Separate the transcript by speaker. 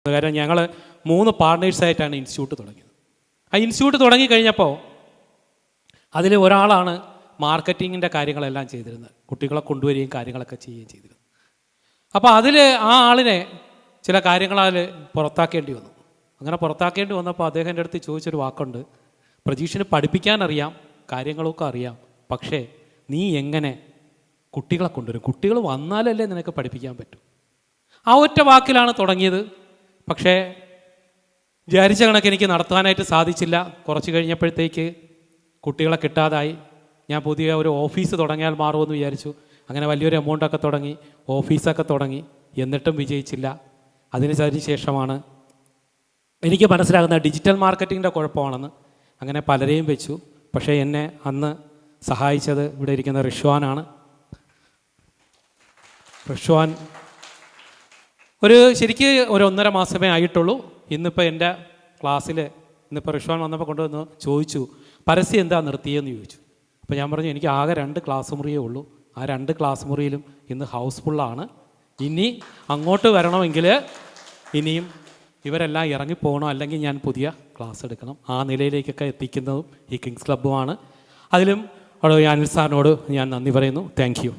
Speaker 1: കാരണം ഞങ്ങൾ 3 പാർട്ട്നേഴ്സായിട്ടാണ് ഇൻസ്റ്റിറ്റ്യൂട്ട് തുടങ്ങിയത്. ആ ഇൻസ്റ്റിറ്റ്യൂട്ട് തുടങ്ങിക്കഴിഞ്ഞപ്പോൾ അതിൽ ഒരാളാണ് മാർക്കറ്റിങ്ങിൻ്റെ കാര്യങ്ങളെല്ലാം ചെയ്തിരുന്നത്, കുട്ടികളെ കൊണ്ടുവരികയും കാര്യങ്ങളൊക്കെ ചെയ്യുകയും ചെയ്തിരുന്നത്. അപ്പോൾ അതിൽ ആ ആളിനെ ചില കാര്യങ്ങളാൽ പുറത്താക്കേണ്ടി വന്നു. അങ്ങനെ പുറത്താക്കേണ്ടി വന്നപ്പോൾ അദ്ദേഹം എൻ്റെ അടുത്ത് ചോദിച്ചൊരു വാക്കുണ്ട്, പ്രജീഷിന് പഠിപ്പിക്കാനറിയാം, കാര്യങ്ങളൊക്കെ അറിയാം, പക്ഷേ നീ എങ്ങനെ കുട്ടികളെ കൊണ്ടുവരും? കുട്ടികൾ വന്നാലല്ലേ നിനക്ക് പഠിപ്പിക്കാൻ പറ്റും. ആ ഒറ്റ വാക്കിലാണ് തുടങ്ങിയത്. പക്ഷേ വിചാരിച്ച കണക്ക് എനിക്ക് നടത്താനായിട്ട് സാധിച്ചില്ല. കുറച്ച് കഴിഞ്ഞപ്പോഴത്തേക്ക് കുട്ടികളെ കിട്ടാതായി. ഞാൻ പുതിയ ഒരു ഓഫീസ് തുടങ്ങിയാൽ മാറുമെന്ന് വിചാരിച്ചു. അങ്ങനെ വലിയൊരു എമൗണ്ടൊക്കെ തുടങ്ങി, ഓഫീസൊക്കെ തുടങ്ങി, എന്നിട്ടും വിജയിച്ചില്ല. അതിന് ശേഷമാണ് എനിക്ക് മനസ്സിലാകുന്ന ഡിജിറ്റൽ മാർക്കറ്റിങ്ങിൻ്റെ കുഴപ്പമാണെന്ന്. അങ്ങനെ പലരെയും വെച്ചു. പക്ഷേ എന്നെ അന്ന് സഹായിച്ചത് ഇവിടെ ഇരിക്കുന്ന റിഷ്വാനാണ്. റിഷ്വാൻ ശരിക്ക് ഒരു 1.5 മാസമേ ആയിട്ടുള്ളൂ. ഇന്നിപ്പോൾ എൻ്റെ ക്ലാസ്സിൽ ഇന്നിപ്പോൾ റിഷ്വാൻ വന്നപ്പോൾ കൊണ്ടുവന്ന് ചോദിച്ചു, പരസ്യം എന്താ നിർത്തിയെന്ന് ചോദിച്ചു. അപ്പോൾ ഞാൻ പറഞ്ഞു, എനിക്ക് ആകെ 2 ക്ലാസ് മുറിയേ ഉള്ളൂ. ആ 2 ക്ലാസ് മുറിയിലും ഇന്ന് ഹൗസ്ഫുള്ളാണ്. ഇനി അങ്ങോട്ട് വരണമെങ്കിൽ ഇനിയും ഇവരെല്ലാം ഇറങ്ങിപ്പോകണം, അല്ലെങ്കിൽ ഞാൻ പുതിയ ക്ലാസ് എടുക്കണം. ആ നിലയിലേക്കൊക്കെ എത്തിക്കുന്നതും ഈ കിങ്സ് ക്ലബ്ബുമാണ്. അതിലും അനിൽ സാറിനോട് ഞാൻ നന്ദി പറയുന്നു. Thank you.